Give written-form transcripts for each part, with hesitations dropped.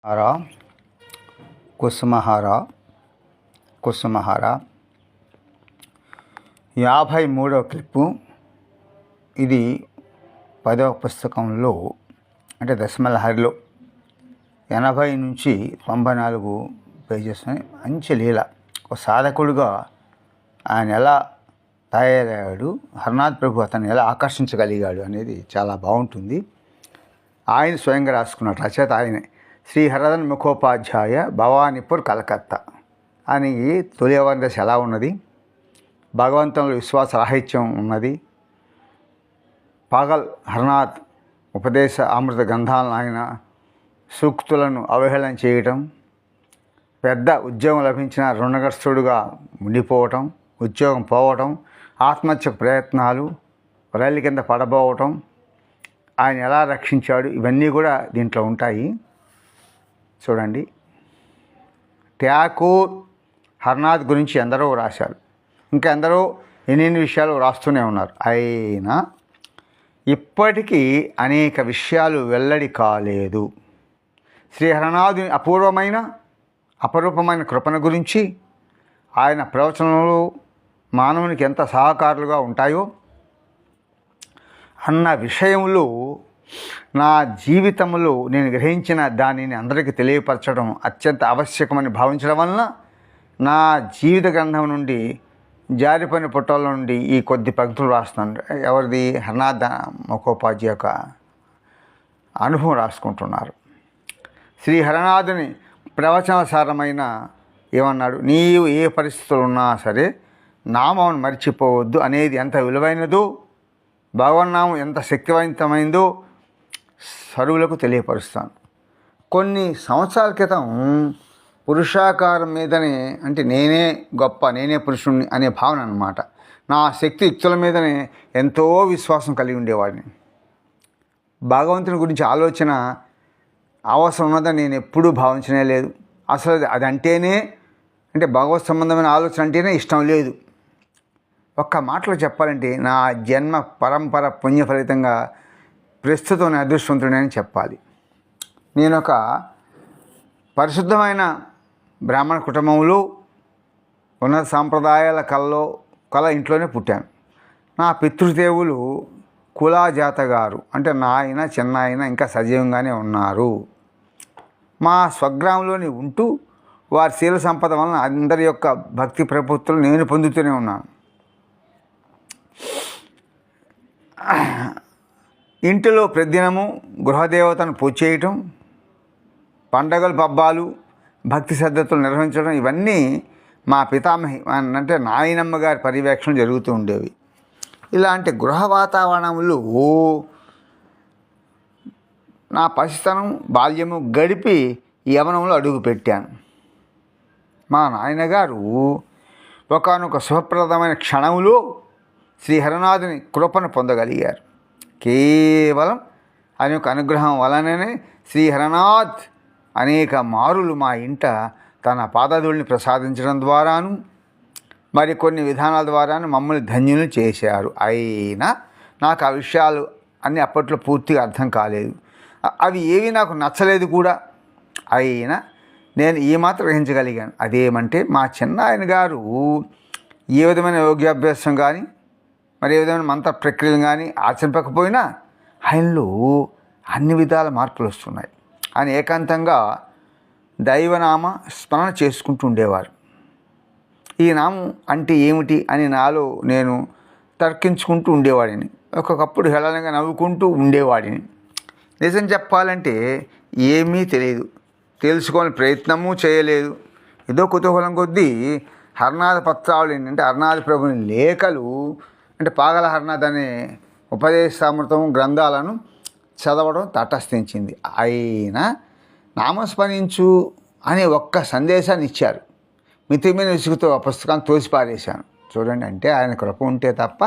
హార కుసుమహార కుసుమహార 53వ clip. ఇది 10వ పుస్తకంలో అంటే దశమలహరిలో 80 నుంచి 94 పేజెస్ మంచి లీల. ఒక సాధకుడుగా ఆయన ఎలా తయారయ్యాడు, హరనాథ్ ప్రభు అతన్ని ఎలా ఆకర్షించగలిగాడు అనేది చాలా బాగుంటుంది. ఆయన స్వయంగా రాసుకున్న రచయిత ఆయనే. శ్రీ హరదన్ ముఖోపాధ్యాయ, భవానీపూర్, కలకత్తా అని తొలి దశ ఎలా ఉన్నది, భగవంతునిలో విశ్వాస రాహిత్యం ఉన్నది, పాగల్ హరనాథ్ ఉపదేశ అమృత గ్రంథాలను ఆయన సూక్తులను అవహేళన చేయటం, పెద్ద ఉద్యోగం లభించిన రుణగ్రస్తుడుగా ఉండిపోవటం, ఉద్యోగం పోవటం, ఆత్మహత్య ప్రయత్నాలు, రైలు కింద పడబోవటం, ఆయన ఎలా రక్షించాడు, ఇవన్నీ కూడా దీంట్లో ఉంటాయి. చూడండి, ఠాకూర్ హరనాథ్ గురించి ఎందరో రాశారు, ఇంకా ఎందరో ఎన్నెన్ని విషయాలు రాస్తూనే ఉన్నారు. అయినా ఇప్పటికీ అనేక విషయాలు వెల్లడి కాలేదు. శ్రీ హరనాథుని అపరూపమైన కృపణ గురించి, ఆయన ప్రవచనలు మానవునికి ఎంత సహకారులుగా ఉంటాయో అన్న విషయంలో నా జీవితంలో నేను గ్రహించిన దానిని అందరికీ తెలియపరచడం అత్యంత ఆవశ్యకమని భావించడం వలన నా జీవిత గ్రంథం నుండి జారిపోయిన పుట్టల నుండి ఈ కొద్ది పంక్తులు రాస్తున్నాను. ఎవరిది? హరనాథ్ ముఖోపాధ్యాయ యొక్క అనుభవం రాసుకుంటున్నారు. శ్రీ హరనాథుని ప్రవచనసారమైన ఏమన్నాడు, నీవు ఏ పరిస్థితులు ఉన్నా సరే నామం మర్చిపోవద్దు అనేది ఎంత విలువైనదో, భగవన్నామం ఎంత శక్తివంతమైందో సరువులకు తెలియపరుస్తాను. కొన్ని సంవత్సరాల క్రితం పురుషాకారం మీదనే, అంటే నేనే గొప్ప, నేనే పురుషుణ్ణి అనే భావన అన్నమాట. నా శక్తి యుక్తుల మీదనే ఎంతో విశ్వాసం కలిగి ఉండేవాడిని. భగవంతుని గురించి ఆలోచన అవసరం ఉన్నదని నేను ఎప్పుడూ భావించనే లేదు. అసలు అది అంటేనే, అంటే భగవత్ సంబంధమైన ఆలోచన అంటేనే ఇష్టం లేదు. ఒక్క మాటలో చెప్పాలంటే నా జన్మ పరంపర పుణ్య ఫలితంగా ప్రస్తుతం నేను అదృష్టవంతుడని చెప్పాలి. నేను ఒక పరిశుద్ధమైన బ్రాహ్మణ కుటుంబంలో ఉన్నత సాంప్రదాయాల కల ఇంట్లోనే పుట్టాను. నా పితృదేవులు కులాజాత గారు, అంటే నాయన చిన్నాయన ఇంకా సజీవంగానే ఉన్నారు. మా స్వగ్రామంలోని ఉంటూ వారి శీల సంపద వలన అందరి యొక్క భక్తి ప్రపత్తులు నేను పొందుతూనే ఉన్నాను. ఇంటిలో ప్రతిదినము గృహదేవతను పూజ చేయటం, పండగలు పబ్బాలు భక్తి శ్రద్ధతులు నిర్వహించడం, ఇవన్నీ మా పితామహి అంటే నాయనమ్మ గారి పర్యవేక్షణ జరుగుతూ ఉండేవి. ఇలాంటి గృహ వాతావరణంలో నా పసితనం బాల్యము గడిపి యవనంలో అడుగు పెట్టాను. మా నాయనగారు ఒకానొక శుభప్రదమైన క్షణంలో శ్రీ హరనాథుని కృపను పొందగలిగారు. కేవలం ఆయన యొక్క అనుగ్రహం వలననే శ్రీ హరనాథ్ అనేక మారులు మా ఇంట తన పాదధూళిని ప్రసాదించడం ద్వారాను మరికొన్ని విధానాల ద్వారాను మమ్మల్ని ధన్యులు చేశారు. అయినా నాకు ఆ విషయాలు అన్నీ అప్పట్లో పూర్తిగా అర్థం కాలేదు. అవి ఏవి నాకు నచ్చలేదు కూడా. అయినా నేను ఈ మాత్రం గ్రహించగలిగాను. అదేమంటే మా చిన్నాయన గారు ఏ విధమైన యోగ్యాభ్యాసం కానీ మరి ఏ విధమైన మంత్ర ప్రక్రియలు కానీ ఆచరింపకపోయినా ఆయనలో అన్ని విధాల మార్పులు వస్తున్నాయి. ఆయన ఏకాంతంగా దైవనామ స్మరణ చేసుకుంటూ ఉండేవారు. ఈ నామం అంటే ఏమిటి అని నాలో నేను తర్కించుకుంటూ ఉండేవాడిని. ఒక్కొక్కప్పుడు హేళనగా నవ్వుకుంటూ ఉండేవాడిని. నిజం చెప్పాలంటే ఏమీ తెలియదు, తెలుసుకోని ప్రయత్నము చేయలేదు. ఏదో కుతూహలం కొద్దీ హరనాథ పత్రాలు ఏంటంటే హరనాథ ప్రభుని లేఖలు, అంటే పాగల హరనాథ్ అనే ఉపదేశామృతం గ్రంథాలను చదవడం తటస్థించింది. అయినా నామస్మరించు అనే ఒక్క సందేశాన్ని ఇచ్చారు. మితిమీన విసుగుతో ఆ పుస్తకాన్ని తోసిపారేశాను. చూడండి, అంటే ఆయన కృప ఉంటే తప్ప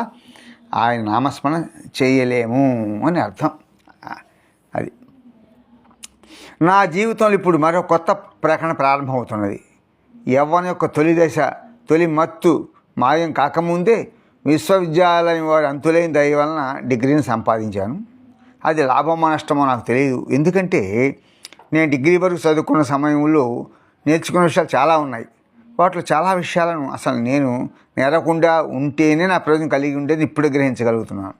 ఆయన నామస్మరణ చేయలేము అని అర్థం. అది నా జీవితంలో ఇప్పుడు మరో కొత్త ప్రకటన ప్రారంభమవుతున్నది. యవ్వన యొక్క తొలి దశ, తొలి మత్తు మాయం కాకముందే విశ్వవిద్యాలయం వారి అంతులేని దయ వలన డిగ్రీని సంపాదించాను. అది లాభమో నష్టమో నాకు తెలియదు. ఎందుకంటే నేను డిగ్రీ వరకు చదువుకున్న సమయంలో నేర్చుకున్న విషయాలు చాలా ఉన్నాయి. వాటిలో చాలా విషయాలను అసలు నేను నేరకుండా ఉంటేనే నా ప్రయోజనం కలిగి ఉండేది ఇప్పుడే గ్రహించగలుగుతున్నాను.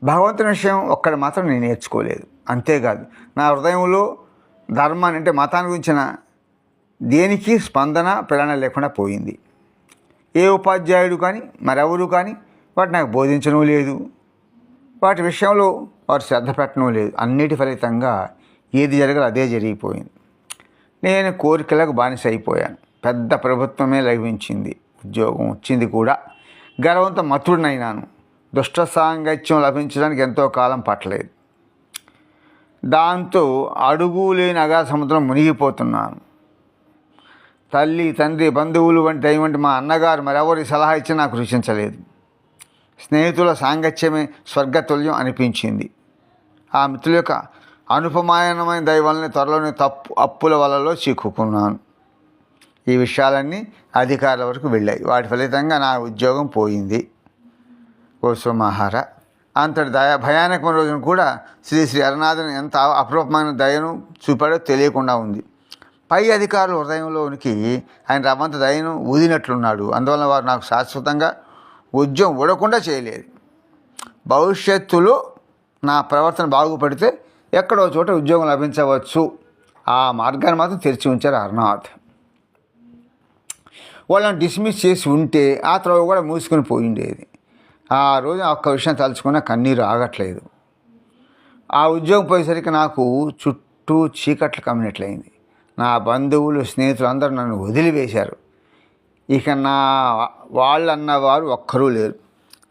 భగవంతుని విషయం ఒక్కడ మాత్రం నేను నేర్చుకోలేదు. అంతేకాదు నా హృదయంలో ధర్మాన్ని అంటే మతాన్ని గురించిన దేనికి స్పందన ప్రేరణ లేకుండా పోయింది. ఏ ఉపాధ్యాయుడు కానీ మరెవరు కానీ వాటి నాకు బోధించడం లేదు. వాటి విషయంలో వారు శ్రద్ధ పెట్టడం లేదు. అన్నిటి ఫలితంగా ఏది జరగాలో అదే జరిగిపోయింది. నేను కోరికలకు బానిస అయిపోయాను. పెద్ద ప్రభుత్వమే లభించింది, ఉద్యోగం వచ్చింది కూడా. గర్వంతో మతుడినైనాను. దుష్ట సాంగత్యం లభించడానికి ఎంతో కాలం పట్టలేదు. దాంతో అడుగు లేని అగాధ సముద్రం మునిగిపోతున్నాను. తల్లి, తండ్రి, బంధువులు వంటి మా అన్నగారు మరెవరి సలహా ఇచ్చి నాకు రుచించలేదు. స్నేహితుల సాంగత్యమే స్వర్గతుల్యం అనిపించింది. ఆ మిత్రుల యొక్క అనుపమానమైన దయ వలన త్వరలోనే అప్పుల వలలో చిక్కుకున్నాను. ఈ విషయాలన్నీ అధికారుల వరకు వెళ్ళాయి. వాటి ఫలితంగా నా ఉద్యోగం పోయింది. ఓ సోమహార, అంతటి భయానకమైన రోజున కూడా శ్రీ హరినాథుని ఎంత అపరూపమైన దయను చూపాడో తెలియకుండా ఉంది. పై అధికారుల హృదయంలోనికి ఆయన రవ్వంత దయను ఊదినట్లున్నాడు. అందువలన వారు నాకు శాశ్వతంగా ఉద్యోగం ఊడకుండా చేయలేదు. భవిష్యత్తులో నా ప్రవర్తన బాగుపడితే ఎక్కడో చోట ఉద్యోగం లభించవచ్చు. ఆ మార్గాన్ని మాత్రం తెరిచి ఉంచారు హరినాథ్. వాళ్ళని డిస్మిస్ చేసి ఉంటే ఆ త్రోవ కూడా మూసుకొని పోయిండేది. ఆ రోజు ఒక్క విషయం తలుచుకున్న కన్నీరు ఆగట్లేదు. ఆ ఉద్యోగం పోయేసరికి నాకు చుట్టూ చీకట్లు కమ్మినట్లయింది. నా బంధువులు, స్నేహితులు అందరూ నన్ను వదిలివేశారు. ఇక వాళ్ళన్నవారు ఒక్కరూ లేరు.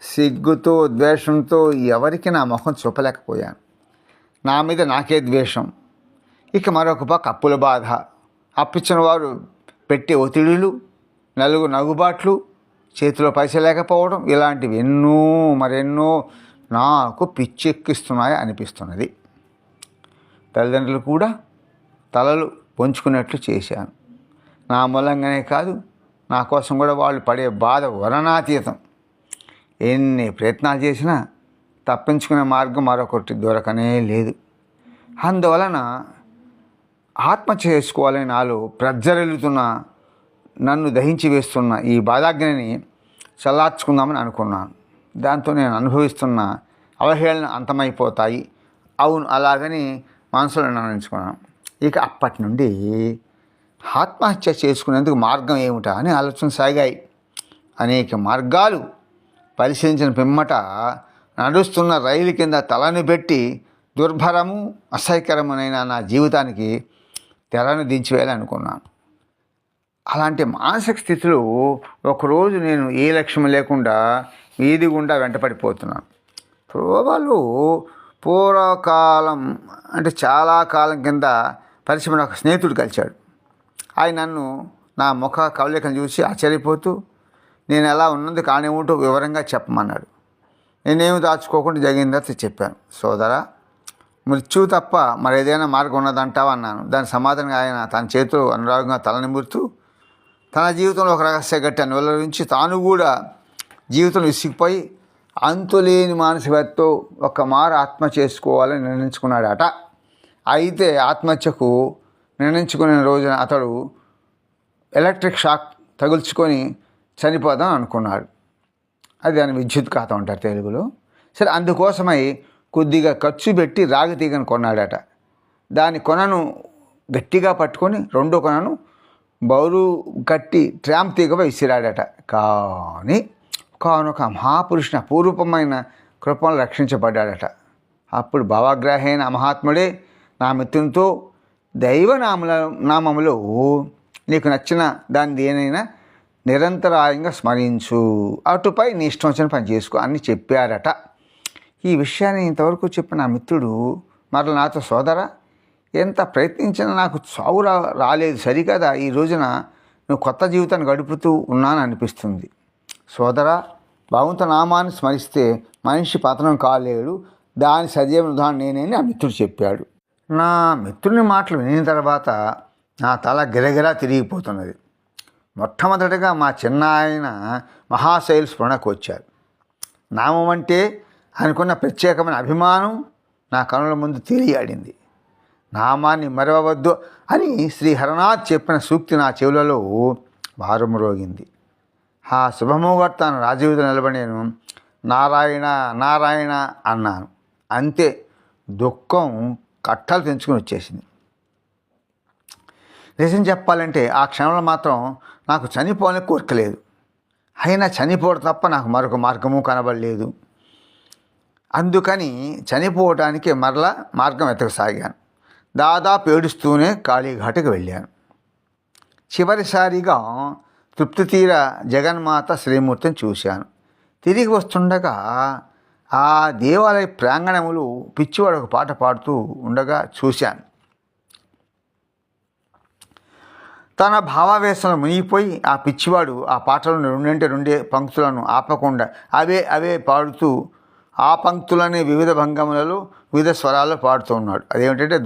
సిగ్గుతో, ద్వేషంతో ఎవరికి నా ముఖం చూపలేకపోయాను. నా మీద నాకే ద్వేషం. ఇక మరొక పక్క అప్పుల బాధ, అప్పిచ్చిన వారు పెట్టే ఒత్తిడులు, నగుబాట్లు, చేతిలో పైసలు లేకపోవడం, ఇలాంటివి మరెన్నో నాకు పిచ్చెక్కిస్తున్నాయి అనిపిస్తున్నది. తల్లిదండ్రులు కూడా తలలు వంచుకున్నట్లు చేశాను. నా మూలంగానే కాదు, నా కోసం కూడా వాళ్ళు పడే బాధ వర్ణనాతీతం. ఎన్ని ప్రయత్నాలు చేసినా తప్పించుకునే మార్గం మరొకటి దొరకనే లేదు. అందువలన ఆత్మహత్య చేసుకోవాలని నాలో ప్రజ్వరిల్లుతున్న, నన్ను దహించి వేస్తున్న ఈ బాధాగ్నిని చల్లార్చుకుందామని అనుకున్నాను. దాంతో నేను అనుభవిస్తున్న అవహేళన అంతమైపోతాయి. అవును, అలాగని మనసులో నిర్ణయించుకున్నాను. ఇక అప్పటి నుండి ఆత్మహత్య చేసుకునేందుకు మార్గం ఏమిటా అని ఆలోచన సాగాయి. అనేక మార్గాలు పరిశీలించిన పిమ్మట నడుస్తున్న రైలు కింద తలను పెట్టి దుర్భరము, అసహ్యకరమునైన నా జీవితానికి తెరను దించివేయాలనుకున్నాను. అలాంటి మానసిక స్థితిలో ఒకరోజు నేను ఏ లక్ష్యం లేకుండా వీధి గుండా వెంటపడిపోతున్నాను. పూర్వలు పూర్వకాలం అంటే చాలా కాలం కింద పరిచయమైన ఒక స్నేహితుడు కలిశాడు. ఆయన నన్ను నా ముఖ కవళికను చూసి ఆశ్చర్యపోతూ నేను ఎలా ఉన్నది కానివ్వంటూ వివరంగా చెప్పమన్నాడు. నేనేమి దాచుకోకుండా జరిగిందని చెప్పాను. సోదరా, మృత్యువు తప్ప మరేదైనా మార్గం ఉన్నదంటావా అన్నాను. దాని సమాధానంగా ఆయన తన చేతిలో అనురాగంగా తలనిమురుతూ తన జీవితంలో ఒక రహస్య ఘట్టాన్ని వెల్లడించి తాను కూడా జీవితం విసిగిపోయి అంతులేని మానసికతతో ఒక మారు ఆత్మహత్య చేసుకోవాలని నిర్ణయించుకున్నాడట. అయితే ఆత్మహత్యకు నిర్ణయించుకునే రోజున అతడు ఎలక్ట్రిక్ షాక్ తగుల్చుకొని చనిపోదాం అనుకున్నాడు. అది దాని విద్యుత్ఘాతం అంటారు తెలుగులో. సరే, అందుకోసమై కొద్దిగా ఖర్చు పెట్టి రాగి తీగను కొన్నాడట. దాని కొనను గట్టిగా పట్టుకొని రెండో కొనను బౌరు కట్టి ట్రాంప్ తీగపై విసిరాడట. కానీ కానొక మహాపురుషుని అపూర్వమైన కృపను రక్షించబడ్డాడట. అప్పుడు భావగ్రాహైన మహాత్ముడే నా మిత్రునితో నామములో నీకు నచ్చిన దాన్ని దేనైనా నిరంతరాయంగా స్మరించు, అటుపై నీ ఇష్టం వచ్చిన పని చేసుకో అని చెప్పారట. ఈ విషయాన్ని ఇంతవరకు చెప్పిన నా మిత్రుడు మరల నాతో, సోదరా, ఎంత ప్రయత్నించినా నాకు చావు రాలేదు సరికదా, ఈ రోజున నువ్వు కొత్త జీవితాన్ని గడుపుతూ ఉన్నాను అనిపిస్తుంది. సోదరా, భగవంతు నామాన్ని స్మరిస్తే మనిషి పతనం కాలేడు, దాని సజీవ ఉదాహరణ నేనని ఆ మిత్రుడు చెప్పాడు. నా మిత్రుని మాటలు వినిన తర్వాత నా తల గిరగిరా తిరిగిపోతున్నది. మొట్టమొదటిగా మా చిన్న ఆయన మహాశైలు స్ఫురణకు వచ్చారు. నామం అంటే అనుకున్న ప్రత్యేకమైన అభిమానం నా కనుల ముందు తెలియాడింది. నామాన్ని మరవవద్దు అని శ్రీ హరనాథ్ చెప్పిన సూక్తి నా చెవులలో మారుమ్రోగింది. ఆ శుభముహూర్తాన్ని రాజవీధిలో నిలబడి నేను నారాయణ నారాయణ అన్నాను. అంతే, దుఃఖం కట్టలు తెంచుకుని వచ్చేసింది. నిజం చెప్పాలంటే ఆ క్షణంలో మాత్రం నాకు చనిపోవాలని కోరికలేదు. అయినా చనిపోవడం తప్ప నాకు మరొక మార్గము కనబడలేదు. అందుకని చనిపోవటానికి మరలా మార్గం వెతకసాగాను. దాదాపు ఏడుస్తూనే కాళీఘాటుకు వెళ్ళాను. చివరిసారిగా తృప్తి తీర జగన్మాత శ్రీమూర్తిని చూశాను. తిరిగి వస్తుండగా ఆ దేవాలయ ప్రాంగణములు పిచ్చివాడు ఒక పాట పాడుతూ ఉండగా చూశాను. తన భావావేశంలో మునిగిపోయి ఆ పిచ్చివాడు ఆ పాటలను రెండే పంక్తులను ఆపకుండా అవే పాడుతూ ఆ పంక్తులని వివిధ భంగములలో వివిధ స్వరాల్లో పాడుతూ ఉన్నాడు. అదేమిటంటే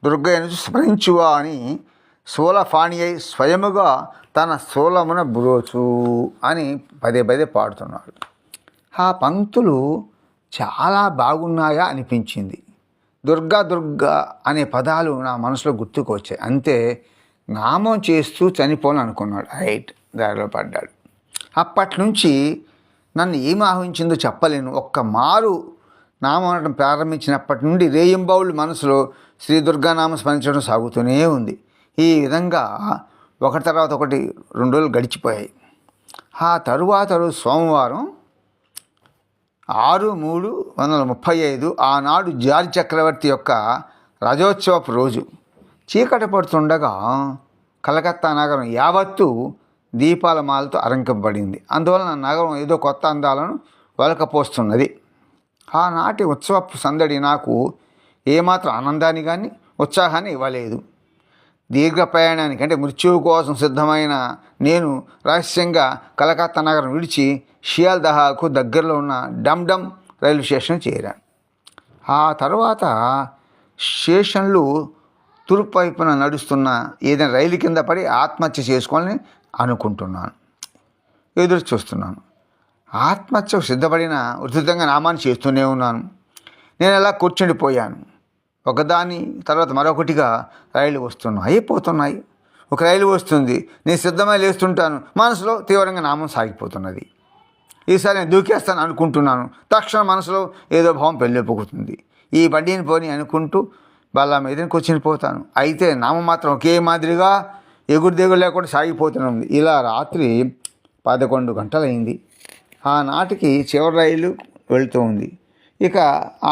దుర్గయ్యను స్మరించువా అని శూలఫాణి అయి స్వయముగా తన శూలమున బ్రోచు అని పదే పాడుతున్నాడు. ఆ పంక్తులు చాలా బాగున్నాయా అనిపించింది. దుర్గా అనే పదాలు నా మనసులో గుర్తుకు వచ్చాయి. అంతే, నామం చేస్తూ చనిపోవాలని అనుకున్నాడు. రైట్, దారిలో పడ్డాడు. అప్పటి నుంచి నన్ను ఏమి ఆహ్వానించిందో చెప్పలేను. ఒక్క మారు నామం అనడం ప్రారంభించినప్పటి నుండి రేయింబౌళ్ళు మనసులో శ్రీ దుర్గానామం స్మరించడం సాగుతూనే ఉంది. ఈ విధంగా ఒకటి తర్వాత ఒకటి 2 రోజులు గడిచిపోయాయి. ఆ తరువాత రోజు సోమవారం 6/3/1935 ఆనాడు జార్జ్ చక్రవర్తి యొక్క రజోత్సవపు రోజు. చీకటి పడుతుండగా కలకత్తా నగరం యావత్తు దీపాల మాలతో అలంకరింపబడింది. అందువలన నగరం ఏదో కొత్త అందాలను వెలకపోస్తున్నది. ఆనాటి ఉత్సవపు సందడి నాకు ఏమాత్రం ఆనందాన్ని కానీ ఉత్సాహాన్ని ఇవ్వలేదు. దీర్ఘ ప్రయాణానికి అంటే మృత్యువు కోసం సిద్ధమైన నేను రహస్యంగా కలకత్తా నగరం విడిచి షియాల్దహాకు దగ్గరలో ఉన్న డమ్ రైల్వే స్టేషన్ చేరాను. ఆ తర్వాత స్టేషన్లు తూర్పు వైపున నడుస్తున్న ఏదైనా రైలు కింద పడి ఆత్మహత్య చేసుకోవాలని అనుకుంటున్నాను, ఎదురు చూస్తున్నాను. ఆత్మహత్యకు సిద్ధపడిన ఉధృతంగా నామాన్ని చేస్తూనే ఉన్నాను. నేను అలా కూర్చుండిపోయాను. ఒకదాని తర్వాత మరొకటిగా రైలు అయిపోతున్నాయి. ఒక రైలు వస్తుంది, నేను సిద్ధమై లేస్తుంటాను. మనసులో తీవ్రంగా నామం సాగిపోతున్నది. ఈసారి నేను దూకేస్తాను అనుకుంటున్నాను. తక్షణ మనసులో ఏదో భావం పెళ్ళిపోతుంది. ఈ బండిని పోని అనుకుంటూ బల్ల మీదకి కూర్చునిపోతాను. అయితే నామం మాత్రం ఒకే మాదిరిగా ఎగురుదేగురు లేకుండా సాగిపోతూనే ఉంది. ఇలా రాత్రి 11 గంటలైంది. ఆనాటికి చివరి రైలు వెళుతూ ఉంది. ఇక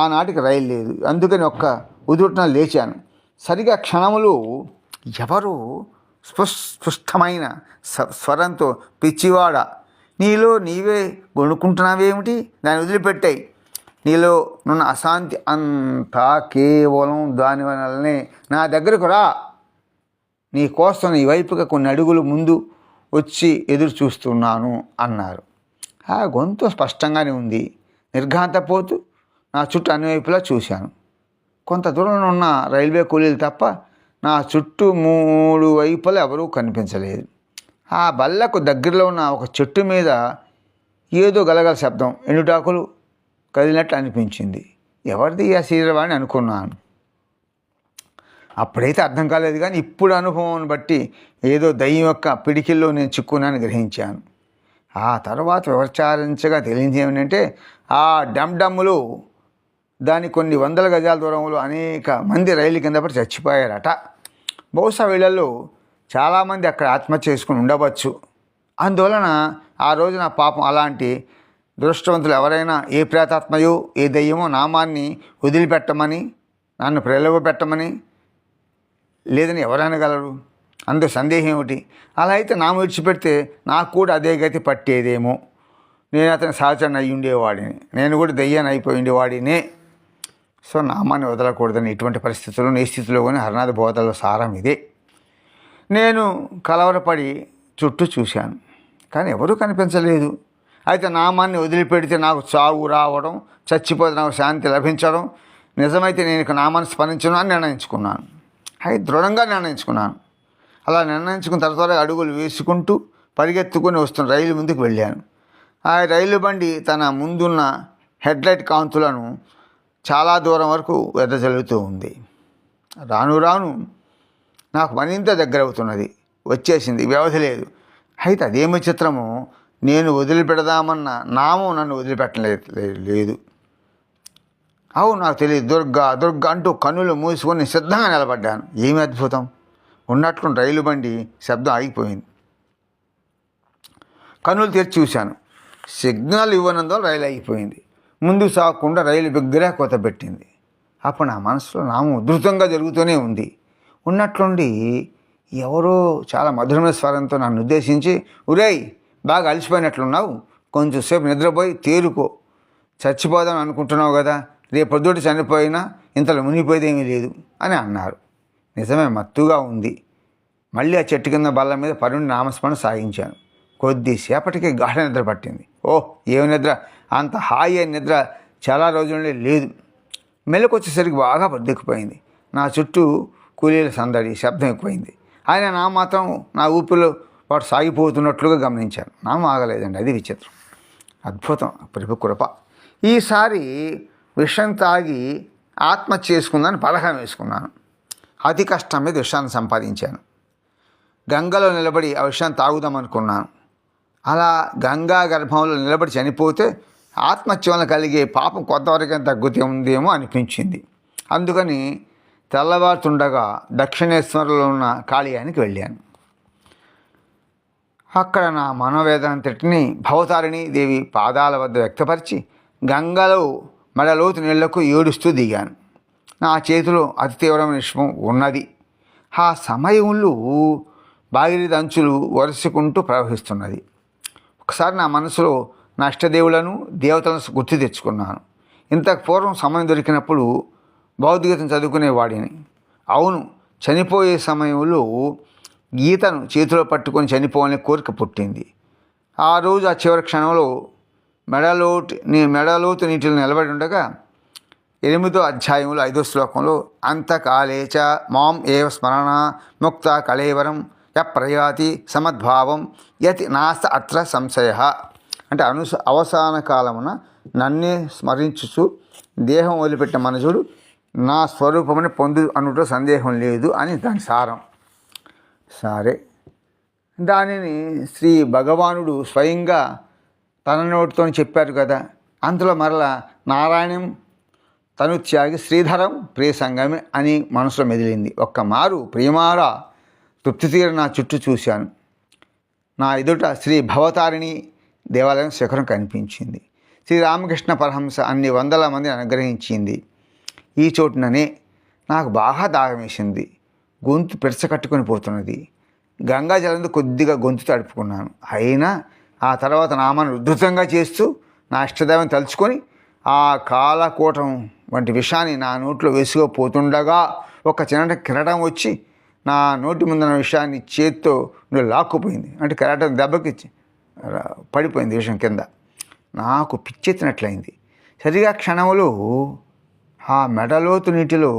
ఆనాటికి రైలు లేదు. అందుకని ఒక్క ఉదుటన లేచాను. సరిగా క్షణములు ఎవరు స్పష్టమైన స్వరంతో, పిచ్చివాడ, నీలో నీవే కొనుక్కుంటున్నావేమిటి, దాన్ని వదిలిపెట్టాయి, నీలో నున్న అశాంతి అంతా కేవలం దాని వలనే, నా దగ్గరకు రా, నీ కోసం నీ వైపుగా కొన్ని అడుగులు ముందు వచ్చి ఎదురు చూస్తున్నాను అన్నారు. ఆ గొంతు స్పష్టంగానే ఉంది. నిర్ఘాంతపోతూ నా చుట్టూ అన్ని వైపులా చూశాను. కొంత దూరంలో ఉన్న రైల్వే కూలీలు తప్ప నా చుట్టూ 3 వైపులా ఎవరూ కనిపించలేదు. ఆ బల్లకు దగ్గరలో ఉన్న ఒక చెట్టు మీద ఏదో గలగల శబ్దం, ఎండుటాకులు కదిలినట్లు అనిపించింది. ఎవరిది ఆ శరీరవాణి అనుకున్నాను. అప్పుడైతే అర్థం కాలేదు, కానీ ఇప్పుడు అనుభవం బట్టి ఏదో దయ్యం యొక్క పిడికిల్లో నేను చిక్కున్నాను గ్రహించాను. ఆ తర్వాత విచారించగా తెలిసింది ఏమిటంటే, ఆ డమ్ములు దాని కొన్ని వందల గజాల దూరంలో అనేక మంది రైలు కింద పడి చచ్చిపోయారట. బహుశా వీళ్ళల్లో చాలామంది అక్కడ ఆత్మహత్య చేసుకుని ఉండవచ్చు. అందువలన ఆ రోజు నా పాపం అలాంటి దురదృష్టవంతులు ఎవరైనా ఏ ప్రేతాత్మయో ఏ దయ్యమో నామాన్ని వదిలిపెట్టమని, నన్ను ప్రలోభపెట్టమని లేదని ఎవరనగలరు? అందుకు సందేహం ఏమిటి? అలా అయితే నామం విడిచిపెడితే నాకు కూడా అదే గతి పట్టేదేమో. నేను అతని సహచరణ అయ్యి ఉండేవాడిని, నేను కూడా దయ్యాన్ని అయిపోయి ఉండేవాడినే. సో నామాన్ని వదలకూడదని ఎటువంటి పరిస్థితుల్లో, ఏ స్థితిలో కానీ హరనాథ బోధల సారం ఇదే. నేను కలవరపడి చుట్టూ చూశాను, కానీ ఎవరూ కనిపించలేదు. అయితే నామాన్ని వదిలిపెడితే నాకు చావు రావడం, చచ్చిపోతే నాకు శాంతి లభించడం నిజమైతే నేను ఇక నామాన్ని స్మరించను అని నిర్ణయించుకున్నాను. అయితే దృఢంగా నిర్ణయించుకున్నాను. అలా నిర్ణయించుకున్న తర్వాత అడుగులు వేసుకుంటూ పరిగెత్తుకుని వస్తున్న రైలు ముందుకు వెళ్ళాను. ఆ రైలు బండి తన ముందున్న హెడ్లైట్ కాంతులను చాలా దూరం వరకు వెదజల్లుతూ ఉంది. రాను రాను నాకు మరింత దగ్గర అవుతున్నది. వచ్చేసింది, వ్యవధి లేదు. అయితే అదేమి చిత్రమో, నేను వదిలిపెడదామన్న నామం నన్ను వదిలిపెట్టలేదు. అవును, నాకు తెలియదు. దుర్గా దుర్గా అంటూ కన్నులు మూసుకొని సిద్ధంగా నిలబడ్డాను. ఏమి అద్భుతం! ఉన్నట్లు రైలు బండి శబ్దం ఆగిపోయింది. కన్నులు తెరిచి చూశాను. సిగ్నల్ ఇవ్వనందువల్ల రైలు ఆగిపోయింది. ముందుకు సాగకుండా రైలు బిగ్గరగా కోత పెట్టింది. అప్పుడు నా మనసులో నామం ఉధృతంగా జరుగుతూనే ఉంది. ఉన్నట్లుండి ఎవరో చాలా మధురమైన స్వరంతో నన్ను ఉద్దేశించి, ఉరేయ్, బాగా అలసిపోయినట్లున్నావు, కొంచెం సేపు నిద్రపోయి తేరుకో. చచ్చిపోదాం అనుకుంటున్నావు కదా, రేపు పొద్దుట చనిపోయినా ఇంతలో మునిగిపోయేదేమీ లేదు అని అన్నారు. నిజమే, మత్తుగా ఉంది. మళ్ళీ ఆ చెట్టు కింద బల్ల మీద పరుని నామస్మరణ సాగించాను. కొద్దిసేపటికి గాఢ నిద్ర పట్టింది. ఓహ్, ఏమి నిద్ర! అంత హాయి అయిన నిద్ర చాలా రోజులే లేదు. మెలకొచ్చేసరికి బాగా బద్దెక్కిపోయింది. నా చుట్టూ కూలీల సందడి, శబ్దం ఎక్కువైంది. ఆయన నా మాత్రం నా ఊపిరిలో వాడు సాగిపోతున్నట్లుగా గమనించాను. నామం ఆగలేదండి. అది విచిత్రం, అద్భుతం, ప్రభు కృప. ఈసారి విషం తాగి ఆత్మహత్య చేసుకుందని పలకం వేసుకున్నాను. అతి కష్టం మీద విషయాన్ని సంపాదించాను. గంగలో నిలబడి ఆ విషయాన్ని తాగుదామనుకున్నాను. అలా గంగా గర్భంలో నిలబడి చనిపోతే ఆత్మహత్య వల్ల కలిగే పాపం కొంతవరకైనా తగ్గుతుందేమో అనిపించింది. అందుకని తెల్లవారుతుండగా దక్షిణేశ్వరంలో ఉన్న కాళీయానికి వెళ్ళాను. అక్కడ నా మనోవేదనంతటిని భవతారిణి దేవి పాదాల వద్ద వ్యక్తపరిచి గంగలో మెడలోతు నీళ్లకు ఏడుస్తూ దిగాను. నా చేతిలో అతి తీవ్రమైన విషమం ఉన్నది. ఆ సమయంలో భాగీరథి అంచులు వరుసుకుంటూ ప్రవహిస్తున్నది. ఒకసారి నా మనసులో నా ఇష్టదేవులను, దేవతలను గుర్తు తెచ్చుకున్నాను. ఇంతకు పూర్వం సమయం దొరికినప్పుడు భగవద్గీతను చదువుకునేవాడిని. అవును, చనిపోయే సమయంలో గీతను చేతిలో పట్టుకొని చనిపోవాలని కోరిక పుట్టింది. ఆ రోజు ఆ చివరి క్షణంలో మెడలోతు నీటిలో నిలబడి ఉండగా 8వ అధ్యాయంలో 5వ శ్లోకంలో అంతకాలేచ మాం ఏవ స్మరణ ముక్త కళేవరం ప్రయాతి సమద్భావం యతి నాస్త అత్ర సంశయ అంటే అవసాన కాలమున నన్నే స్మరించుచు దేహం వదిలిపెట్టిన మనుషుడు నా స్వరూపమని పొందు అనుట సందేహం లేదు అని దాని సారం. సరే, దానిని శ్రీ భగవానుడు స్వయంగా తన నోటితో చెప్పారు కదా. అంతలో మరలా నారాయణం తనుత్యాగి శ్రీధరం ప్రియ సంగమే అని మనసులో మెదిలింది. ఒక్క మారు ప్రియమారా తృప్తి తీర నా చుట్టూ చూశాను. నా ఎదుట శ్రీ భవతారిణి దేవాలయం శిఖరం కనిపించింది. శ్రీరామకృష్ణ పరహంస అన్ని వందల మందిని అనుగ్రహించింది. ఈ చోటుననే నాకు బాగా దాహం వేసింది. గొంతు పెరచకట్టుకొని పోతున్నది. గంగా జలంతో కొద్దిగా గొంతు తడుపుకున్నాను. అయినా ఆ తర్వాత నామాన్ని ఉద్ధృతంగా చేస్తూ నా ఇష్టదైవం తలుచుకొని ఆ కాలకూటం వంటి విషాన్ని నా నోట్లో వేసుకోపోతుండగా ఒక చిన్న కిరటం వచ్చి నా నోటి ముందున్న విషయాన్ని చేత్తో లాక్కుపోయింది. అంటే కిరటం దెబ్బకి పడిపోయింది విషయం కింద. నాకు పిచ్చెత్తినట్లయింది. సరిగా క్షణంలో ఆ మెడలోతు నీటిలో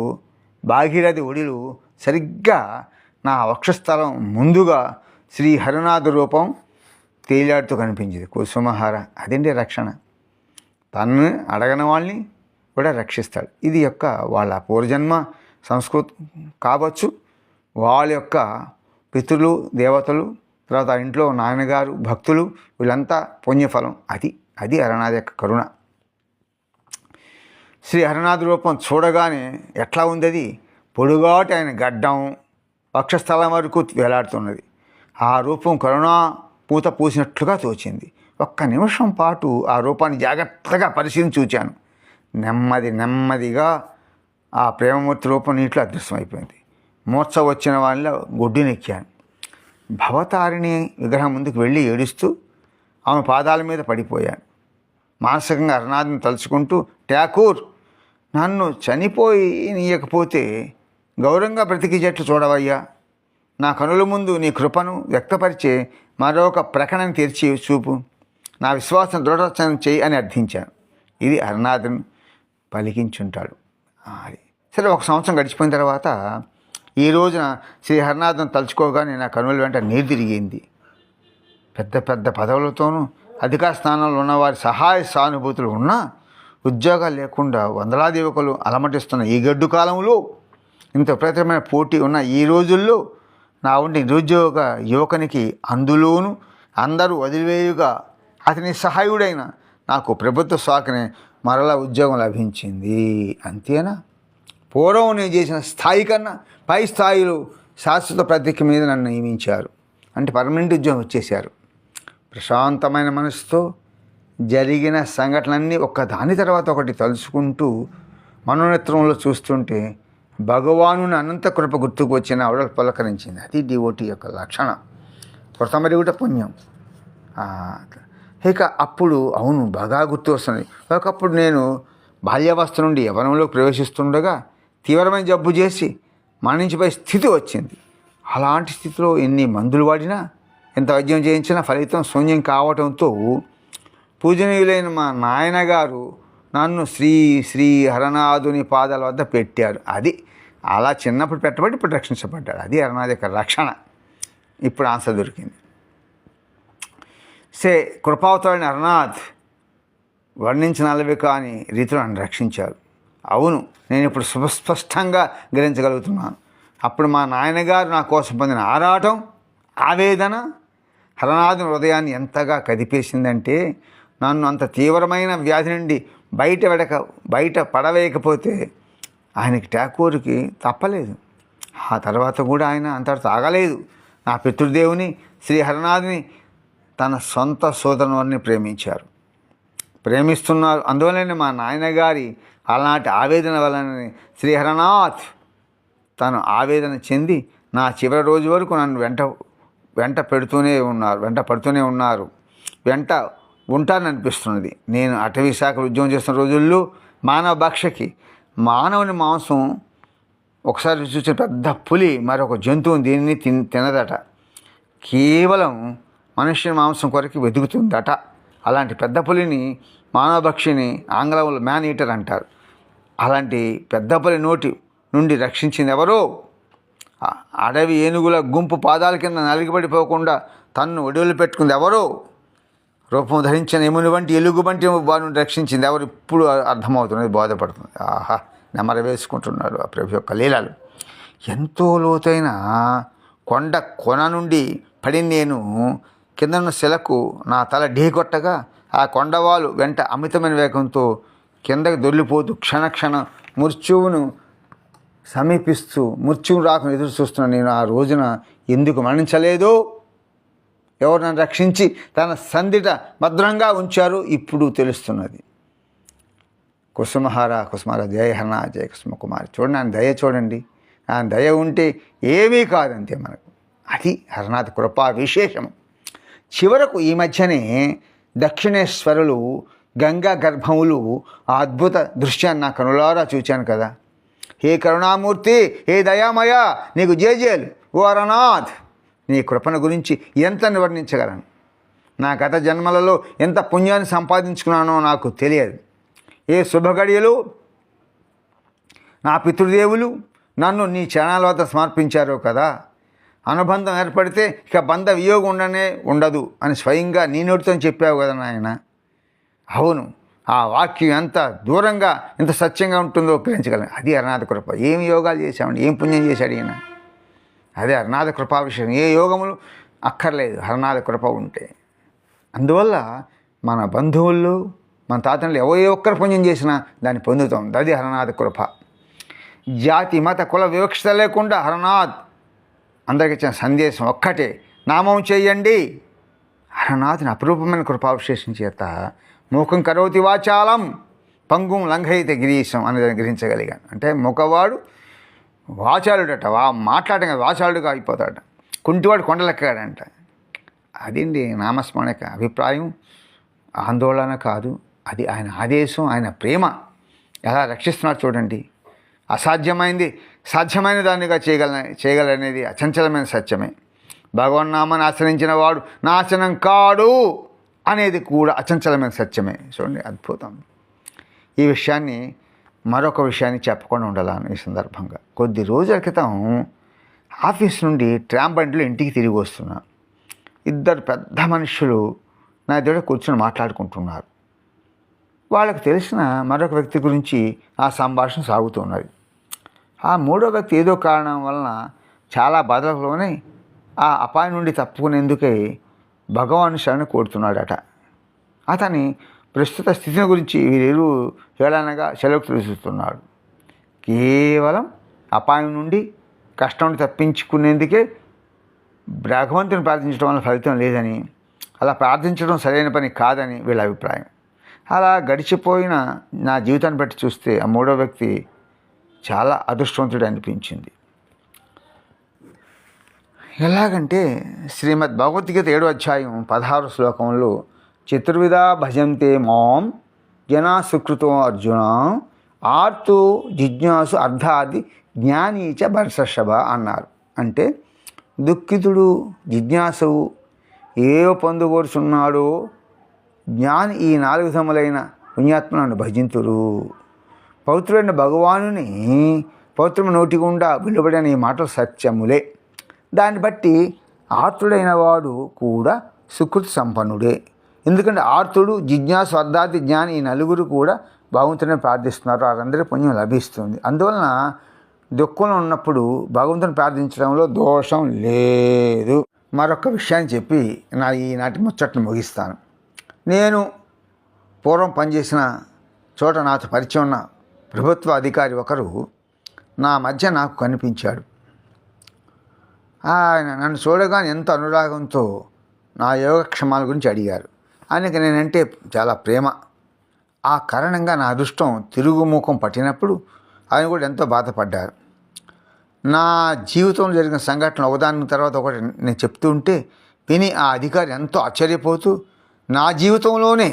భాగీరథి ఒడిలో సరిగ్గా నా వక్షస్థలం ముందుగా శ్రీ హరినాథ రూపం తేలియాడుతూ కనిపించింది. కుసుమహార, అదండి రక్షణ. తనని అడగని వాళ్ళని కూడా రక్షిస్తాడు. ఇది వాళ్ళ పూర్వజన్మ సంస్కృతి కావచ్చు, వాళ్ళ యొక్క పితృలు, దేవతలు, తర్వాత ఇంట్లో నాన్నగారు, భక్తులు, వీళ్ళంతా పుణ్యఫలం. అది హరనాథ యొక్క కరుణ. శ్రీ హరనాథ రూపం చూడగానే ఎట్లా ఉంది? అది పొడుగాటి ఆయన గడ్డం వక్షస్థలం వరకు వేలాడుతున్నది. ఆ రూపం కరుణా పూత పూసినట్లుగా తోచింది. ఒక్క నిమిషం పాటు ఆ రూపాన్ని జాగ్రత్తగా పరిశీలించి చూచాను. నెమ్మదిగా ఆ ప్రేమమూర్తి రూపం నీటిలో అదృశ్యమైపోయింది. మూర్ఛ వచ్చిన వాళ్ళ గొడ్డునెక్కాను. భవతారిణి విగ్రహం ముందుకు వెళ్ళి ఏడుస్తూ ఆమె పాదాల మీద పడిపోయాను. మానసికంగా హరనాథ్ని తలుచుకుంటూ, ఠాకూర్, నన్ను చనిపోయనీయకపోతే గౌరవంగా బ్రతికించేట్లు చూడవయ్యా. నా కనుల ముందు నీ కృపను వ్యక్తపరిచే మరొక ప్రకటన తెరిచి చూపు. నా విశ్వాసం దృఢోత్సాహం చేయి అని అర్థించాను. ఇది హరనాథన్ పలికించుంటాడు. సరే, 1 సంవత్సరం గడిచిపోయిన తర్వాత ఈ రోజున శ్రీ హరనాథన్ తలుచుకోగానే నా కనుల వెంట నీరు తిరిగింది. పెద్ద పదవులతోనూ అధికార స్థానంలో ఉన్నవారి సహాయ సానుభూతులు ఉన్నా ఉద్యోగాలు లేకుండా వందలాది యువకులు అలమటిస్తున్న ఈ గడ్డు కాలంలో ఇంత విపరీతమైన పోటీ ఉన్న ఈ రోజుల్లో నా వంటి నిరుద్యోగ యువకునికి అందులోనూ అందరూ వదిలివేయుగా అతని సహాయుడైన నాకు ప్రభుత్వ శాఖనే మరలా ఉద్యోగం లభించింది. అంతేనా? పూర్వం నేను చేసిన స్థాయి కన్నా పై స్థాయిలో శాశ్వత ప్రతిజ్ఞ మీద నన్ను నియమించారు. అంటే పర్మనెంట్ ఉద్యోగం వచ్చేశారు. ప్రశాంతమైన మనసుతో జరిగిన సంఘటనలన్నీ దాని తర్వాత ఒకటి తలుచుకుంటూ మనోనేత్రంలో చూస్తుంటే భగవాను అనంత కృప గుర్తుకు వచ్చిన అవడలు పలకరించింది. అది డివోటీ యొక్క లక్షణం. కొరతమరి కూడా పుణ్యం. ఇక అప్పుడు అవును బాగా గుర్తు వస్తుంది. ఒకప్పుడు నేను బాల్యావస్థ నుండి యవ్వనంలో ప్రవేశిస్తుండగా తీవ్రమైన జబ్బు చేసి మరణించిపోయే స్థితి వచ్చింది. అలాంటి స్థితిలో ఎన్ని మందులు వాడినా ఎంత వైద్యం చేయించినా ఫలితం శూన్యం కావడంతో పూజనీయులైన మా నాయనగారు నన్ను శ్రీ శ్రీ హరనాథుని పాదాల వద్ద పెట్టారు. అది అలా చిన్నప్పుడు పెట్టబడి ఇప్పుడు రక్షించబడ్డాడు. అది హరనాథ్ యొక్క రక్షణ. ఇప్పుడు ఆన్సర్ దొరికింది. కృపావతారైన హరనాథ్ వర్ణించనలవి కాని రీతిలో నన్ను రక్షించారు. అవును, నేను ఇప్పుడు సుస్పష్టంగా గ్రహించగలుగుతున్నాను. అప్పుడు మా నాయనగారు నా కోసం పొందిన ఆరాటం, ఆవేదన హరనాథుని హృదయాన్ని ఎంతగా కదిపేసిందంటే నన్ను అంత తీవ్రమైన వ్యాధి నుండి బయట పడవేయకపోతే ఆయనకి ఠాకూర్కి తప్పలేదు. ఆ తర్వాత కూడా ఆయన అంతటితో ఆగలేదు. నా పితృదేవుని శ్రీ హరనాథుని తన సొంత సోదరుని ప్రేమిస్తున్నారు. అందువల్లనే మా నాయనగారి అలాంటి ఆవేదన వలన శ్రీ హరనాథ్ తను ఆవేదన చెంది నా చివరి రోజు వరకు నన్ను వెంట పడుతూనే ఉన్నారు. వెంట ఉంటానని అనిపిస్తున్నది. నేను అటవీ శాఖలు ఉద్యోగం చేస్తున్న రోజుల్లో మానవుని మాంసం ఒకసారి చూసిన పెద్ద పులి మరొక జంతువుని దీనిని తినదట. కేవలం మనుష్య మాంసం కొరకు వెతుకుతుందట. అలాంటి పెద్ద పులిని మానవ భక్షిని ఆంగ్లంలో మ్యాన్ ఈటర్ అంటారు. అలాంటి పెద్ద పులి నోటి నుండి రక్షించింది ఎవరో? అడవి ఏనుగుల గుంపు పాదాల కింద నలిగిపడిపోకుండా తన్ను ఒడివలు పెట్టుకుంది ఎవరో? రూపం ధరించిన ఎముని వంటి ఎలుగుబంటి వారిని రక్షించింది ఎవరు? ఇప్పుడు అర్థమవుతున్నది, బోధపడుతుంది. ఆహా, నెమర వేసుకుంటున్నాడు ఆ ప్రభు యొక్క లీలలు. ఎంతో లోతైన కొన నుండి పడి నేను కిందన్న శిలకు నా తల ఢీకొట్టగా ఆ కొండవాలు వెంట అమితమైన వేగంతో కిందకి దొర్లిపోతూ క్షణక్షణ మృత్యువును సమీపిస్తూ మృత్యువు రాకుండా ఎదురు చూస్తున్న నేను ఆ రోజున ఎందుకు మరణించలేదో, ఎవరు నన్ను రక్షించి తన సందిట భద్రంగా ఉంచారో ఇప్పుడు తెలుస్తున్నది. కుసుమహార జయ హరణ జయ కుసుమకుమారి. చూడండి, ఆయన దయ చూడండి. ఆయన దయ ఉంటే ఏమీ కాదంతే మనకు. అది హరనాథ్ కృపా విశేషము. చివరకు ఈ మధ్యనే దక్షిణేశ్వరులు గంగా గర్భములు ఆ అద్భుత దృశ్యాన్ని నా కనులారా చూచాను కదా. హే కరుణామూర్తి, హే దయామయ, నీకు జయజయలు. ఓ హరనాథ్, నీ కృపణ గురించి ఎంత వర్ణించగలను? నా గత జన్మలలో ఎంత పుణ్యాన్ని సంపాదించుకున్నానో నాకు తెలియదు. ఏ శుభగడియలు నా పితృదేవులు నన్ను నీ చరణాల వద్ద సమర్పించారో కదా. అనుబంధం ఏర్పడితే ఇక బంధ వియోగం ఉండదు అని స్వయంగా నీ నోటితో చెప్పావు కదా నాయన. అవును, ఆ వాక్యం ఎంత దూరంగా ఎంత సత్యంగా ఉంటుందో గ్రహించగలను. అది హరనాథ కృప. ఏం యోగాలు చేశామండి, ఏం పుణ్యం చేశాడు ఈయన. అదే హరనాథ కృపా విషయం. ఏ యోగములు అక్కర్లేదు, హరనాథ కృప ఉంటే. అందువల్ల మన బంధువుల్లో మన తాతలు ఏ ఒక్కరు పుణ్యం చేసినా దాన్ని పొందుతాం. అది హరనాథ కృప. జాతి మత కుల వివక్షత లేకుండా హరనాథ్ అందరికి ఇచ్చిన సందేశం ఒక్కటే, నామం చెయ్యండి. హరనాథుని అపురూపమైన కృపావిశేషం చేత మూకం కరోతి వాచాలం పంగుం లంఘయితే గిరీశం అనేది గ్రహించగలిగాను. అంటే ముఖవాడు వాచాలుడట, మాట్లాడటం వాచాలుడుగా అయిపోతాడట. కుంటివాడు కొండలెక్కాడంట. అదండి నామస్మరణ యొక్క అభిప్రాయం, ఆందోళన కాదు. అది ఆయన ఆదేశం, ఆయన ప్రేమ. ఎలా రక్షిస్తున్నాడు చూడండి. అసాధ్యమైంది సాధ్యమైన దానిగా చేయగలనేది అచంచలమైన సత్యమే. భగవన్నామాన్ని ఆశ్రయించిన వాడు నాశనం కాడు అనేది కూడా అచంచలమైన సత్యమే. చూడండి, అద్భుతం. ఈ విషయాన్ని మరొక విషయాన్ని చెప్పకుండా ఉండాలని ఈ సందర్భంగా. కొద్ది రోజుల క్రితం ఆఫీస్ నుండి ట్రామ్ బండిలో ఇంటికి తిరిగి వస్తున్నా. ఇద్దరు పెద్ద మనుషులు నా దగ్గర కూర్చొని మాట్లాడుకుంటున్నారు. వాళ్ళకు తెలిసిన మరొక వ్యక్తి గురించి ఆ సంభాషణ సాగుతున్నది. ఆ మూడో వ్యక్తి ఏదో కారణం వలన చాలా బాధలోనే ఆ అపాయం నుండి తప్పుకునేందుకే భగవాను శరణ కోరుతున్నాడట. అతని ప్రస్తుత స్థితిని గురించి వీరు హేళనగా సెలవులు సూచిస్తున్నాడు. కేవలం అపాయం నుండి కష్టం నుండి తప్పించుకునేందుకే భగవంతుని ప్రార్థించడం వల్ల ఫలితం లేదని, అలా ప్రార్థించడం సరైన పని కాదని వీళ్ళ అభిప్రాయం. అలా గడిచిపోయిన నా జీవితాన్ని బట్టి చూస్తే ఆ మూడో వ్యక్తి చాలా అదృష్టవంతుడు అనిపించింది. ఎలాగంటే శ్రీమద్ భగవద్గీత 7వ అధ్యాయం 16వ శ్లోకంలో చతుర్విధ భజంతే మాం జనా సుకృతో అర్జున ఆర్తో జిజ్ఞాసు అర్ధాది జ్ఞానీచ భర్షభ అన్నారు. అంటే దుఃఖితుడు, జిజ్ఞాసువు, ఏవో పొందుకోరుచున్నాడో జ్ఞాని ఈ 4 విధములైన పుణ్యాత్మలను భజింతురు. పవిత్రుడైన భగవానుని పవిత్రము నోటి గుండా వెలువడిన ఈ మాటలు సత్యములే. దాన్ని బట్టి ఆర్తుడైన వాడు కూడా సుకృతి సంపన్నుడే. ఎందుకంటే ఆర్తుడు, జిజ్ఞాసు, అర్ధాది జ్ఞాని ఈ 4 కూడా భగవంతుని ప్రార్థిస్తున్నారు. వారందరికీ పుణ్యం లభిస్తుంది. అందువలన దుఃఖంలో ఉన్నప్పుడు భగవంతుని ప్రార్థించడంలో దోషం లేదు. మరొక విషయాన్ని చెప్పి ఈనాటి ముచ్చట్ను ముగిస్తాను. నేను పూర్వం పనిచేసిన చోట నాతో పరిచయం ఉన్న ప్రభుత్వ అధికారి ఒకరు నా మధ్య నాకు కనిపించాడు. ఆయన నన్ను చూడగానే ఎంతో అనురాగంతో నా యోగక్షేమాల గురించి అడిగారు. ఆయనకి నేనంటే చాలా ప్రేమ. ఆ కారణంగా నా అదృష్టం తిరుగుముఖం పట్టినప్పుడు ఆయన కూడా ఎంతో బాధపడ్డారు. నా జీవితంలో జరిగిన సంఘటన ఒకదాని తర్వాత ఒకటి నేను చెప్తూ ఉంటే విని ఆ అధికారి ఎంతో ఆశ్చర్యపోతూ నా జీవితంలోనే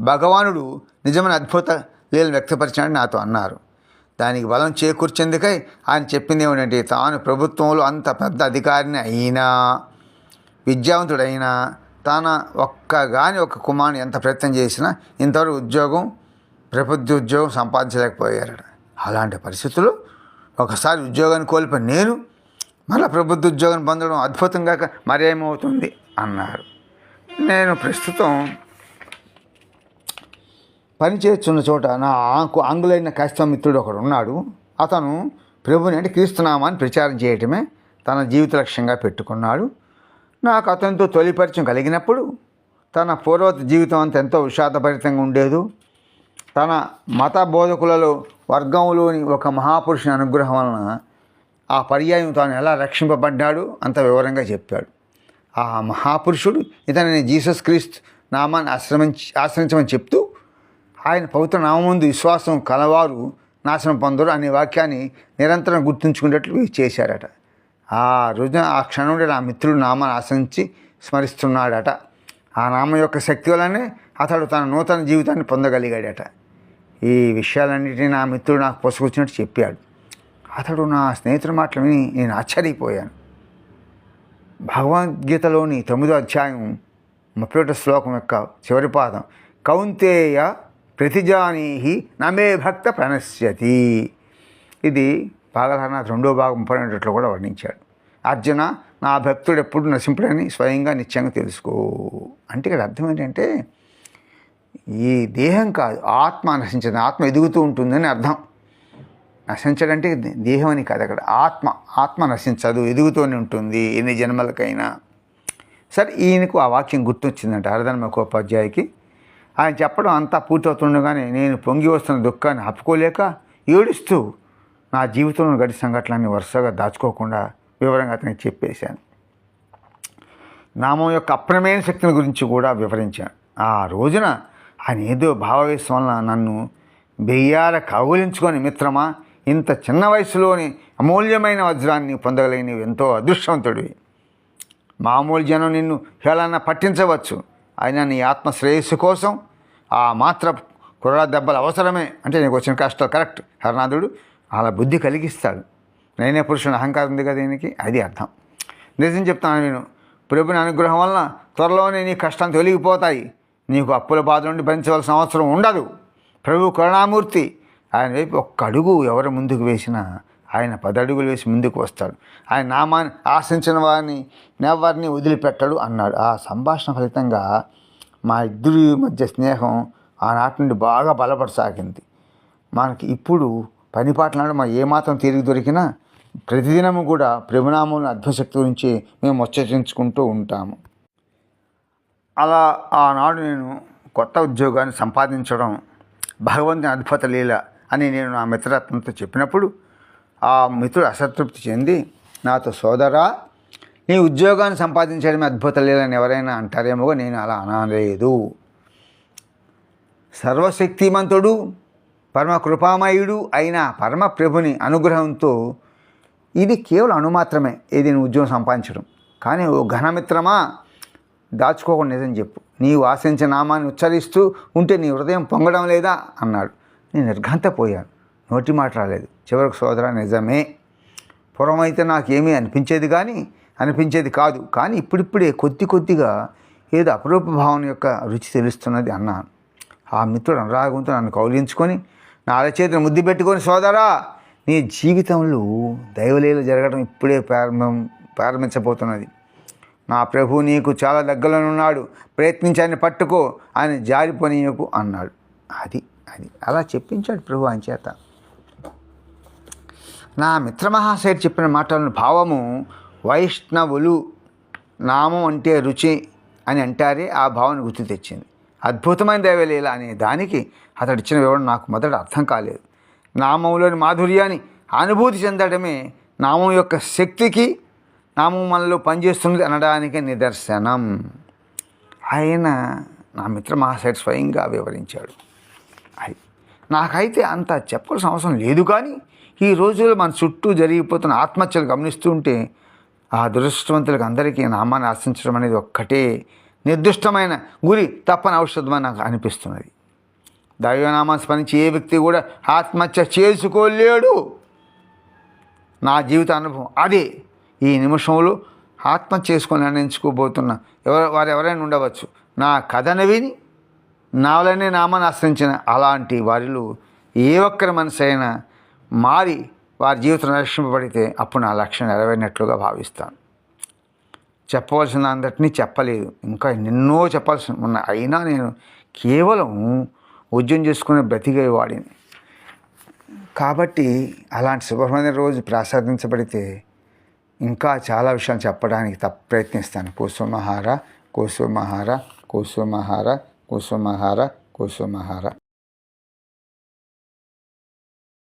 భగవానుడు నిజమైన అద్భుత లీలను వ్యక్తపరిచాడని నాతో అన్నారు. దానికి బలం చేకూర్చేందుకై ఆయన చెప్పింది ఏమిటంటే, తాను ప్రభుత్వంలో అంత పెద్ద అధికారిని అయినా, విద్యావంతుడైనా, తన ఒక్క కుమారుని ఎంత ప్రయత్నం చేసినా ఇంతవరకు ప్రభుత్వ ఉద్యోగం సంపాదించలేకపోయారట. అలాంటి పరిస్థితుల్లో ఒకసారి ఉద్యోగాన్ని కోల్పోయి నేను మళ్ళీ ప్రభుత్వ ఉద్యోగం పొందడం అద్భుతంగా మరేమవుతుంది అన్నారు. నేను ప్రస్తుతం పనిచేస్తున్న చోట నా ఆంగ్లైన క్రైస్తవ మిత్రుడు ఒకడు ఉన్నాడు. అతను ప్రభుని అంటే క్రీస్తునామాన్ని ప్రచారం చేయటమే తన జీవిత లక్ష్యంగా పెట్టుకున్నాడు. నాకు అతనితో తొలి పరిచయం కలిగినప్పుడు తన పూర్వత జీవితం అంతా ఎంతో విషాదభరితంగా ఉండేది. తన మత బోధకులలో వర్గంలోని ఒక మహాపురుషుని అనుగ్రహం వలన ఆ పర్యాయం తాను ఎలా రక్షింపబడ్డాడు అంత వివరంగా చెప్పాడు. ఆ మహాపురుషుడు ఇతనిని జీసస్ క్రీస్తు నామాన్ని ఆశ్రయించమని చెప్తూ ఆయన పవిత్ర నామందు విశ్వాసం కలవారు నాశనం పొందరు అనే వాక్యాన్ని నిరంతరం గుర్తుంచుకునేట్లు చేశారట. ఆ రోజున ఆ క్షణం నుండి నా మిత్రుడు నామాన్ని ఆశ్రయించి స్మరిస్తున్నాడట. ఆ నామం యొక్క శక్తి వల్లనే అతడు తన నూతన జీవితాన్ని పొందగలిగాడట. ఈ విషయాలన్నిటినీ నా మిత్రుడు నాకు పొసకొచ్చినట్టు చెప్పాడు. అతడు నా స్నేహితుడి మాటలు విని నేను ఆశ్చర్యపోయాను. భగవద్గీతలోని 9వ అధ్యాయం 31వ శ్లోకం యొక్క చివరి పాదం, కౌంతేయ ప్రతిజానీహి నమే భక్త ప్రణశ్యతి. ఇది భాగవతాన 2వ భాగం 32లో కూడా వర్ణించాడు. అర్జున, నా భక్తుడు ఎప్పుడు నశింపుడని స్వయంగా నిత్యంగా తెలుసుకో. అంటే ఇక్కడ అర్థం ఏంటంటే ఈ దేహం కాదు, ఆత్మ నశించదు, ఆత్మ ఎదుగుతూ ఉంటుందని అర్థం. నశించడంటే దేహం అని కాదు, అక్కడ ఆత్మ నశించదు, ఎదుగుతూనే ఉంటుంది ఎన్ని జన్మలకైనా. సరే, ఈయనకు ఆ వాక్యం గుర్తొచ్చిందంట అరదనమకోపాధ్యాయుకి. ఆయన చెప్పడం అంతా పూర్తవుతుండగానే నేను పొంగి వస్తున్న దుఃఖాన్ని ఆపుకోలేక ఏడుస్తూ నా జీవితంలో గడిచిన సంఘటనలన్నీ వరుసగా దాచుకోకుండా వివరంగా అతనికి చెప్పేశాను. నామం యొక్క అప్రమేయ శక్తిని గురించి కూడా వివరించాను. ఆ రోజున ఆయన ఏదో భావవేశం వలన నన్ను బెయ్యాల కౌగిలించుకొని, మిత్రమా, ఇంత చిన్న వయసులోని అమూల్యమైన వజ్రాన్ని పొందగలిగిన ఎంతో అదృష్టవంతుడివి. మామూలు జనం నిన్ను హేళన పట్టించవచ్చు, అయినా నీ ఆత్మ శ్రేయస్సు కోసం ఆ మాత్ర కుర్ర దెబ్బలు అవసరమే. అంటే నీకు వచ్చిన కష్టాలు కరెక్ట్. హరనాథుడు అలా బుద్ధి కలిగిస్తాడు. నేనే పురుషుని అహంకారం ఉంది కదా దీనికి, అది అర్థం. నిజం చెప్తాను నేను, ప్రభుని అనుగ్రహం వలన త్వరలోనే నీ కష్టాలు తొలగిపోతాయి. నీకు అప్పుల బాధ నుండి భరించవలసిన అవసరం ఉండదు. ప్రభు కరుణామూర్తి. ఆయన వైపు ఒక్క అడుగు ఎవరు ముందుకు వేసినా ఆయన 10 అడుగులు వేసి ముందుకు వస్తాడు. ఆయన నామాన్ని ఆశించిన వారిని ఎవరిని వదిలిపెట్టడు అన్నాడు. ఆ సంభాషణ ఫలితంగా మా ఇద్దరి మధ్య స్నేహం ఆనాటి నుండి బాగా బలపడసాగింది. మనకి ఇప్పుడు పనిపాట్ల మా ఏమాత్రం తీరిక దొరికినా ప్రతిదినము కూడా ప్రభునామం అద్భుతశక్తి గురించి మేము ముచ్చరించుకుంటూ ఉంటాము. అలా ఆనాడు నేను కొత్త ఉద్యోగాన్ని సంపాదించడం భగవంతుని అద్భుత లీల అని నేను నా మిత్రరత్నంతో చెప్పినప్పుడు ఆ మిత్రుడు అసంతృప్తి చెంది నాతో, సోదరా, నీ ఉద్యోగాన్ని సంపాదించడమే అద్భుత లీలని ఎవరైనా అంటారేమో, నేను అలా అనలేదు. సర్వశక్తిమంతుడు పరమ కృపామయుడు అయిన పరమ ప్రభుని అనుగ్రహంతో ఇది కేవలం అణుమాత్రమే, ఇది నేను ఉద్యోగం సంపాదించడం. కానీ ఓ ఘనమిత్రమా, దాచుకోకుండా నిజం చెప్పు, నీవు ఆశించిన నామాన్ని ఉచ్చరిస్తూ ఉంటే నీ హృదయం పొంగడం లేదా అన్నాడు. నేను నిర్ఘాంతపోయాను, నోటి మాట రాలేదు. చివరికి, సోదరా, నిజమే, పూర్వమైతే నాకేమీ అనిపించేది కాదు, కానీ ఇప్పుడిప్పుడే కొద్దిగా ఏదో అపరూప భావన యొక్క రుచి తెలుస్తున్నది అన్నాను. ఆ మిత్రుడు అనురాగంతో నన్ను కౌలించుకొని నా అరచేతిని ముద్దు పెట్టుకొని, సోదరా, నీ జీవితంలో దైవలీల జరగడం ఇప్పుడే ప్రారంభించబోతున్నది. నా ప్రభు నీకు చాలా దగ్గరలోనున్నాడు, ప్రయత్నించి ఆయన పట్టుకో, ఆయన జారిపోనీయకు అన్నాడు. అది అలా చెప్పించాడు ప్రభు ఆయన చేత. నా మిత్రమహాశయుడు చెప్పిన మాటలను భావము వైష్ణవులు నామం అంటే రుచి అని అంటారే ఆ భావన గుర్తు తెచ్చింది. అద్భుతమైన దైవలీల అనే దానికి అతడు ఇచ్చిన వివరణ నాకు మొదట అర్థం కాలేదు. నామంలోని మాధుర్యాన్ని అనుభూతి చెందడమే నామం యొక్క శక్తికి, నామం మనలో పనిచేస్తున్నది అనడానికి నిదర్శనం. ఆయన నా మిత్ర మహాశయుడు స్వయంగా వివరించాడు. నాకైతే అంత చెప్పాల్సిన అవసరం లేదు, కానీ ఈ రోజుల్లో మన చుట్టూ జరిగిపోతున్న ఆత్మహత్యలు గమనిస్తూ ఉంటే ఆ దురదృష్టవంతులకు అందరికీ నామాన్ని ఆశించడం అనేది ఒక్కటే నిర్దిష్టమైన గురి తప్పని ఔషధం అని నాకు అనిపిస్తున్నది. దైవనామాన్ని స్మరించి ఏ వ్యక్తి కూడా ఆత్మహత్య చేసుకోలేడు. నా జీవిత అనుభవం అదే. ఈ నిమిషంలో ఆత్మహత్య చేసుకొని నిర్ణయించుకోబోతున్న వారు ఎవరైనా ఉండవచ్చు. నా కథను విని నా వలనే నామాన్ని ఆశ్రయించిన అలాంటి వారిలో ఏ ఒక్కరి మనసు అయినా మారి వారి జీవితం రక్షింపబడితే అప్పుడు నా లక్ష్యం నెరవేరినట్లుగా భావిస్తాను. చెప్పవలసిన అందరినీ చెప్పలేదు, ఇంకా ఎన్నో చెప్పాల్సి ఉన్నాయి. అయినా నేను కేవలం ఉద్యోగం చేసుకునే బ్రతికేవాడిని. కాబట్టి అలాంటి సుబ్రహ్మణ్య రోజు ప్రసాదించబడితే ఇంకా చాలా విషయాలు చెప్పడానికి ప్రయత్నిస్తాను. కుసుమహార కుసుమహార కుసుమహార కుసుమహార కుసుమహార.